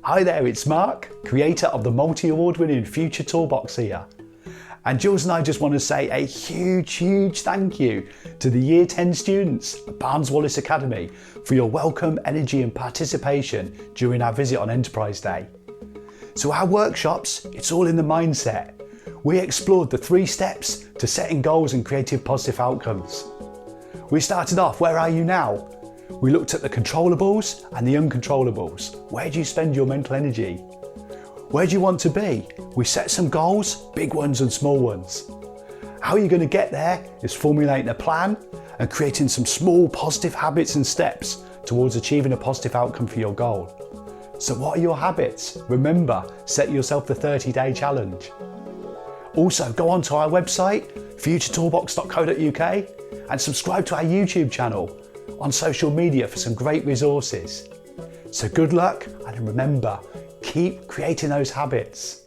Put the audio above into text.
Hi there, it's Mark, creator of the multi-award winning Future Toolbox here. And Jules and I just want to say a huge thank you to the Year 10 students at Barnes Wallis Academy for your welcome, energy and participation during our visit on Enterprise Day. So our workshops, it's all in the mindset. We explored the 3 steps to setting goals and creating positive outcomes. We started off, where are you now? We looked at the controllables and the uncontrollables. Where do you spend your mental energy? Where do you want to be? We set some goals, big ones and small ones. How are you going to get there is formulating a plan and creating some small positive habits and steps towards achieving a positive outcome for your goal. So what are your habits? Remember, set yourself the 30-day challenge. Also, go onto our website, futuretoolbox.co.uk, and subscribe to our YouTube channel on social media for some great resources. So good luck, and remember, keep creating those habits.